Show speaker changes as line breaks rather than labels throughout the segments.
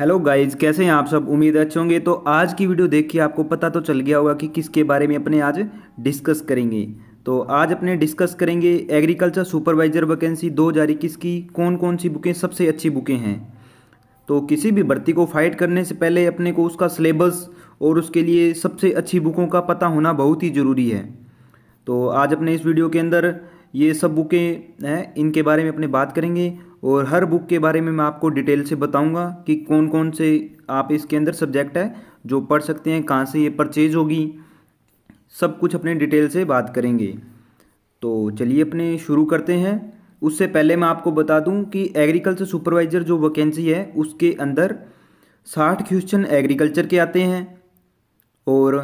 Hello guys, कैसे हैं आप सब। उम्मीद है अच्छे होंगे। तो आज की वीडियो देख के आपको पता तो चल गया होगा कि किसके बारे में अपने आज डिस्कस करेंगे। तो आज अपने डिस्कस करेंगे एग्रीकल्चर सुपरवाइजर वैकेंसी 2021 की कौन कौन सी बुकें सबसे अच्छी बुकें हैं। तो किसी भी भर्ती को फाइट करने से पहले अपने को उसका सिलेबस और उसके लिए सबसे अच्छी बुकों का पता होना बहुत ही ज़रूरी है। तो आज अपने इस वीडियो के अंदर ये सब बुकें हैं, इनके बारे में अपने बात करेंगे और हर बुक के बारे में मैं आपको डिटेल से बताऊंगा कि कौन कौन से आप इसके अंदर सब्जेक्ट है जो पढ़ सकते हैं, कहाँ से ये परचेज होगी, सब कुछ अपने डिटेल से बात करेंगे। तो चलिए अपने शुरू करते हैं। उससे पहले मैं आपको बता दूं कि एग्रीकल्चर सुपरवाइज़र जो वैकेंसी है उसके अंदर 60 क्वेश्चन एग्रीकल्चर के आते हैं और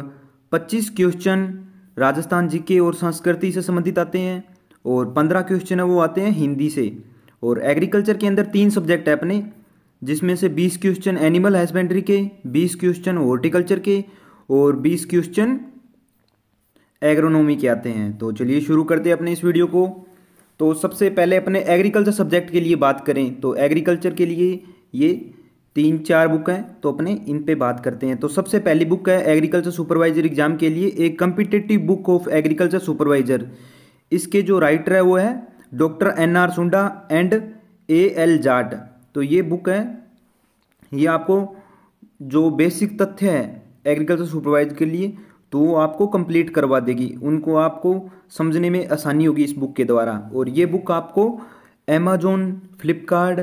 25 क्वेश्चन राजस्थान जीके और संस्कृति से संबंधित आते हैं और 15 क्वेश्चन है वो आते हैं हिंदी से। और एग्रीकल्चर के अंदर 3 सब्जेक्ट है अपने, जिसमें से 20 क्वेश्चन एनिमल हस्बेंड्री के, 20 क्वेश्चन हॉर्टिकल्चर के और 20 क्वेश्चन एग्रोनॉमी के आते हैं। तो चलिए शुरू करते हैं अपने इस वीडियो को। तो सबसे पहले अपने एग्रीकल्चर सब्जेक्ट के लिए बात करें तो एग्रीकल्चर के लिए ये 3-4 बुक हैं, तो अपने इन पे बात करते हैं। तो सबसे पहली बुक है एग्रीकल्चर सुपरवाइजर एग्जाम के लिए एक competitive book of agriculture supervisor. इसके जो राइटर है वो है डॉक्टर NR सुंडा एंड AL जाट। तो ये बुक है, ये आपको जो बेसिक तथ्य है एग्रीकल्चर सुपरवाइजर के लिए तो वो आपको कंप्लीट करवा देगी, उनको आपको समझने में आसानी होगी इस बुक के द्वारा। और ये बुक आपको अमेजोन फ्लिपकार्ट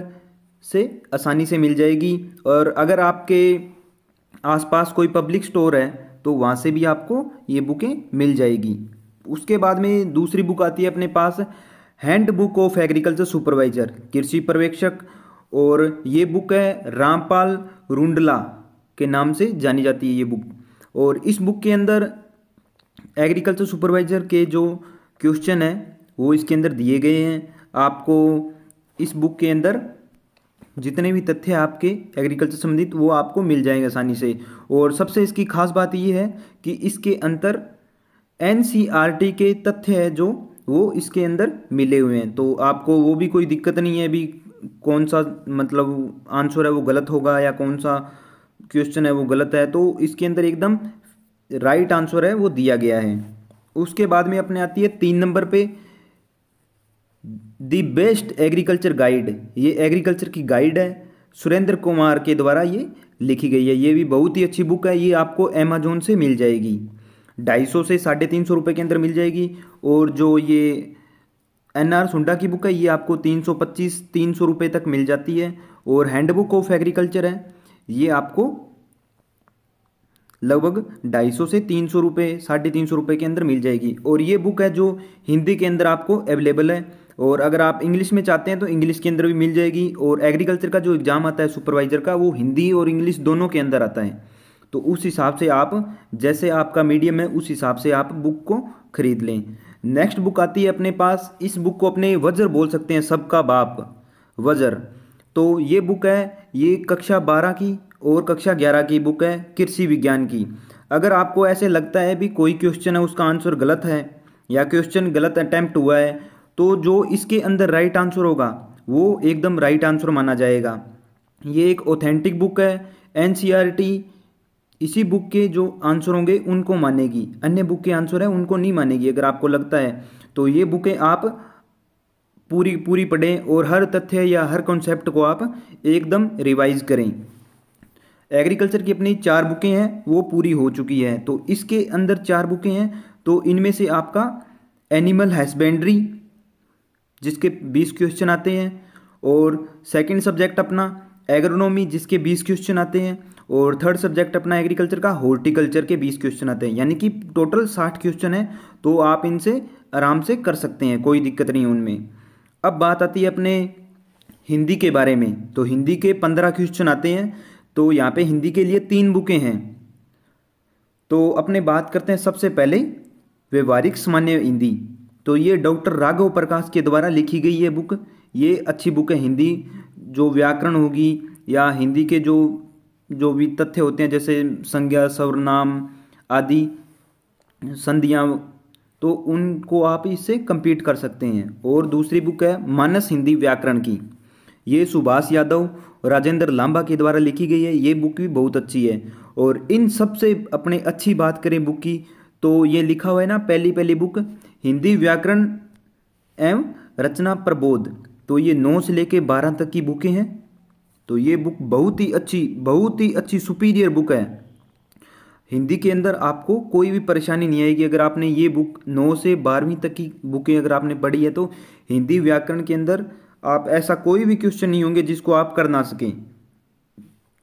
से आसानी से मिल जाएगी और अगर आपके आसपास कोई पब्लिक स्टोर है तो वहाँ से भी आपको ये बुकें मिल जाएगी। उसके बाद में दूसरी बुक आती है अपने पास handbook of agriculture supervisor कृषि पर्यवेक्षक, और ये बुक है रामपाल रुंडला के नाम से जानी जाती है ये बुक। और इस बुक के अंदर एग्रीकल्चर सुपरवाइजर के जो क्वेश्चन है वो इसके अंदर दिए गए हैं। आपको इस बुक के अंदर जितने भी तथ्य हैं आपके एग्रीकल्चर संबंधित वो आपको मिल जाएंगे आसानी से। और सबसे इसकी खास बात ये है कि इसके अंदर NCERT के तथ्य है जो वो इसके अंदर मिले हुए हैं, तो आपको वो भी कोई दिक्कत नहीं है अभी कौन सा मतलब आंसर है वो गलत होगा या कौन सा क्वेश्चन है वो गलत है। तो इसके अंदर एकदम राइट आंसर है वो दिया गया है। उसके बाद में अपने आती है 3 नंबर पे दी बेस्ट एग्रीकल्चर गाइड। ये एग्रीकल्चर की गाइड है, सुरेंद्र कुमार के द्वारा ये लिखी गई है। ये भी बहुत ही अच्छी बुक है, ये आपको अमेजोन से मिल जाएगी, 250 से 350 रुपये के अंदर मिल जाएगी। और जो ये NR सुंडा की बुक है ये आपको 325-300 रुपये तक मिल जाती है। और हैंडबुक ऑफ एग्रीकल्चर है ये आपको लगभग 250 से 300 रुपये 350 रुपये के अंदर मिल जाएगी। और ये बुक है जो हिंदी के अंदर आपको अवेलेबल है, और अगर आप इंग्लिश में चाहते हैं तो इंग्लिश के अंदर भी मिल जाएगी। और एग्रीकल्चर का जो एग्ज़ाम आता है सुपरवाइजर का वो हिंदी और इंग्लिश दोनों के अंदर आता है, तो उस हिसाब से आप जैसे आपका मीडियम है उस हिसाब से आप बुक को खरीद लें। नेक्स्ट बुक आती है अपने पास, इस बुक को अपने वज़र बोल सकते हैं, सबका बाप वज़र। तो ये बुक है, ये कक्षा 12 की और कक्षा 11 की बुक है कृषि विज्ञान की। अगर आपको ऐसे लगता है भी कोई क्वेश्चन है उसका आंसर गलत है या क्वेश्चन गलत अटैम्प्ट हुआ है तो जो इसके अंदर राइट आंसर होगा वो एकदम राइट आंसर माना जाएगा। ये एक ऑथेंटिक बुक है, NCERT इसी बुक के जो आंसर होंगे उनको मानेगी, अन्य बुक के आंसर है उनको नहीं मानेगी। अगर आपको लगता है तो ये बुकें आप पूरी पूरी पढ़ें और हर तथ्य या हर कॉन्सेप्ट को आप एकदम रिवाइज करें। एग्रीकल्चर की अपनी 4 बुकें हैं वो पूरी हो चुकी है, तो इसके अंदर 4 बुकें हैं। तो इनमें से आपका एनिमल हस्बेंड्री जिसके 20 क्वेश्चन आते हैं, और सेकंड सब्जेक्ट अपना एग्रोनॉमी जिसके 20 क्वेश्चन आते हैं, और थर्ड सब्जेक्ट अपना एग्रीकल्चर का हॉर्टिकल्चर के 20 क्वेश्चन आते हैं, यानी कि टोटल 60 क्वेश्चन है। तो आप इनसे आराम से कर सकते हैं, कोई दिक्कत नहीं है उनमें। अब बात आती है अपने हिंदी के बारे में, तो हिंदी के 15 क्वेश्चन आते हैं। तो यहाँ पे हिंदी के लिए 3 बुकें हैं। तो अपने बात करते हैं सबसे पहले व्यवहारिक सामान्य हिंदी। तो ये डॉक्टर राघव प्रकाश के द्वारा लिखी गई ये बुक, ये अच्छी बुक है। हिंदी जो व्याकरण होगी या हिंदी के जो भी तथ्य होते हैं जैसे संज्ञा सर्वनाम आदि संधियाँ, तो उनको आप इससे compete कर सकते हैं। और दूसरी बुक है मानस हिंदी व्याकरण की, ये सुभाष यादव राजेंद्र लांबा के द्वारा लिखी गई है। ये बुक भी बहुत अच्छी है। और इन सबसे अपने अच्छी बात करें बुक की, तो ये लिखा हुआ है ना, पहली पहली बुक हिंदी व्याकरण एवं रचना प्रबोध। तो ये 9 से लेके 12 तक की बुकें हैं। तो ये बुक बहुत ही अच्छी सुपीरियर बुक है। हिंदी के अंदर आपको कोई भी परेशानी नहीं आएगी अगर आपने ये बुक 9 से 12वीं तक की बुकें अगर आपने पढ़ी है। तो हिंदी व्याकरण के अंदर आप ऐसा कोई भी क्वेश्चन नहीं होंगे जिसको आप कर ना सकें।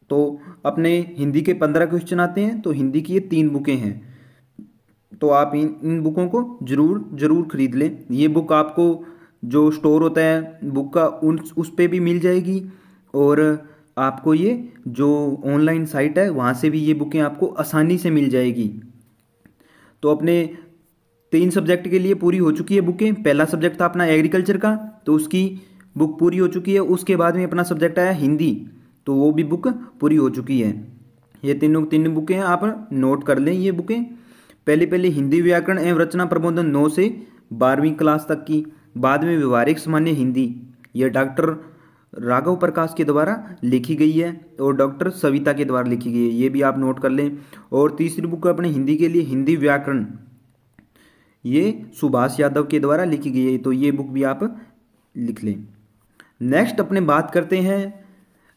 तो अपने हिंदी के 15 क्वेश्चन आते हैं, तो हिंदी की ये 3 बुकें हैं। तो आप इन बुकों को जरूर खरीद लें। ये बुक आपको जो स्टोर होता है बुक का उस पे भी मिल जाएगी, और आपको ये जो ऑनलाइन साइट है वहाँ से भी ये बुकें आपको आसानी से मिल जाएगी। तो अपने 3 सब्जेक्ट के लिए पूरी हो चुकी है बुकें। पहला सब्जेक्ट था अपना एग्रीकल्चर का, तो उसकी बुक पूरी हो चुकी है। उसके बाद में अपना सब्जेक्ट आया हिंदी, तो वो भी बुक पूरी हो चुकी है। ये तीन बुकें हैं, आप नोट कर लें ये बुकें। पहले हिंदी व्याकरण एवं रचना प्रबोधन 9 से 12वीं क्लास तक की। बाद में व्यवहारिक सामान्य हिंदी, यह डॉक्टर राघव प्रकाश के द्वारा लिखी गई है और डॉक्टर सविता के द्वारा लिखी गई है, ये भी आप नोट कर लें। और तीसरी बुक अपने हिंदी के लिए हिंदी व्याकरण, ये सुभाष यादव के द्वारा लिखी गई है, तो ये बुक भी आप लिख लें। नेक्स्ट अपने बात करते हैं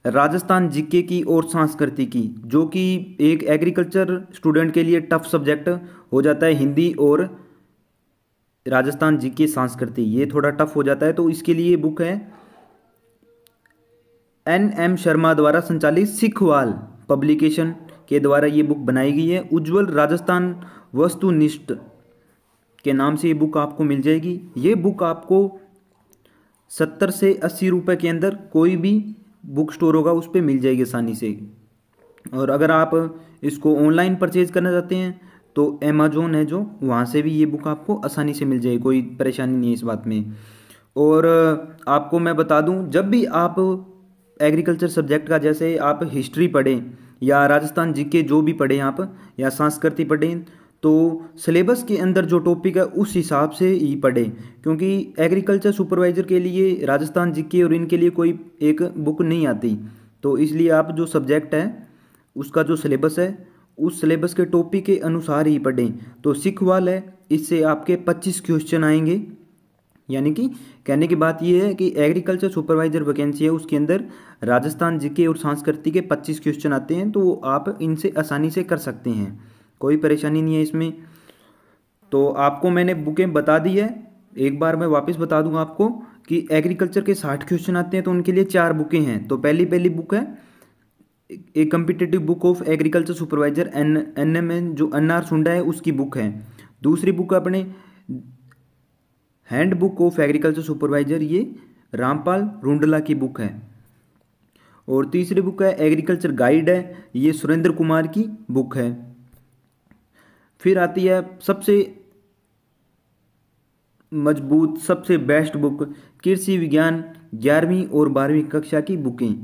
राजस्थान जीके की और संस्कृति की, जो कि एक एग्रीकल्चर स्टूडेंट के लिए टफ सब्जेक्ट हो जाता है। हिंदी और राजस्थान जीके संस्कृति ये थोड़ा टफ हो जाता है। तो इसके लिए बुक है NM शर्मा द्वारा संचालित सिखवाल पब्लिकेशन के द्वारा ये बुक बनाई गई है। उज्जवल राजस्थान वस्तुनिष्ठ के नाम से ये बुक आपको मिल जाएगी। ये बुक आपको 70 से 80 रुपये के अंदर कोई भी बुक स्टोर होगा उस पर मिल जाएगी आसानी से। और अगर आप इसको ऑनलाइन परचेज करना चाहते हैं तो अमेजोन है जो, वहाँ से भी ये बुक आपको आसानी से मिल जाएगी, कोई परेशानी नहीं है इस बात में। और आपको मैं बता दूं, जब भी आप एग्रीकल्चर सब्जेक्ट का, जैसे आप हिस्ट्री पढ़ें या राजस्थान जीके जो भी पढ़ें आप, या संस्कृति पढ़ें, तो सिलेबस के अंदर जो टॉपिक है उस हिसाब से ही पढ़ें। क्योंकि एग्रीकल्चर सुपरवाइज़र के लिए राजस्थान जीके और इनके लिए कोई एक बुक नहीं आती। तो इसलिए आप जो सब्जेक्ट है उसका जो सिलेबस है उस सिलेबस के टॉपिक के अनुसार ही पढ़ें। तो सिखवाल है, इससे आपके 25 क्वेश्चन आएंगे। यानी कि कहने की बात यह है कि एग्रीकल्चर सुपरवाइजर वैकेंसी है, उसके अंदर राजस्थान जीके और संस्कृति के 25 क्वेश्चन आते हैं। तो आप इनसे आसानी से कर सकते हैं, कोई परेशानी नहीं है इसमें। तो आपको मैंने बुकें बता दी है, एक बार मैं वापस बता दूंगा आपको कि एग्रीकल्चर के 60 क्वेश्चन आते हैं, तो उनके लिए 4 बुकें हैं। तो पहली बुक है एक competitive book of agriculture supervisor NMN जो NR सुंडा है उसकी बुक है। दूसरी बुक अपने hand book of agriculture supervisor, ये रामपाल रुंडला की बुक है। और तीसरी बुक है एग्रीकल्चर गाइड है, ये सुरेंद्र कुमार की बुक है। फिर आती है सबसे मजबूत सबसे बेस्ट बुक कृषि विज्ञान 11वीं और 12वीं कक्षा की बुकें।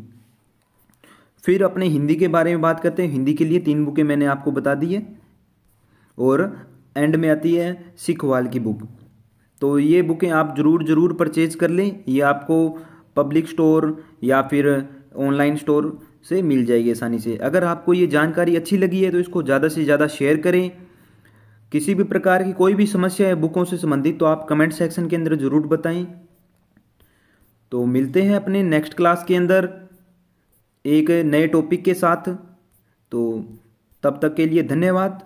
फिर अपने हिंदी के बारे में बात करते हैं। हिंदी के लिए 3 बुकें मैंने आपको बता दी है। और एंड में आती है सिखवाल की बुक। तो ये बुकें आप जरूर परचेज कर लें, ये आपको पब्लिक स्टोर या फिर ऑनलाइन स्टोर से मिल जाएगी आसानी से। अगर आपको ये जानकारी अच्छी लगी है तो इसको ज़्यादा से ज़्यादा शेयर करें। किसी भी प्रकार की कोई भी समस्या है बुकों से संबंधित तो आप कमेंट सेक्शन के अंदर ज़रूर बताएं। तो मिलते हैं अपने नेक्स्ट क्लास के अंदर एक नए टॉपिक के साथ। तो तब तक के लिए धन्यवाद।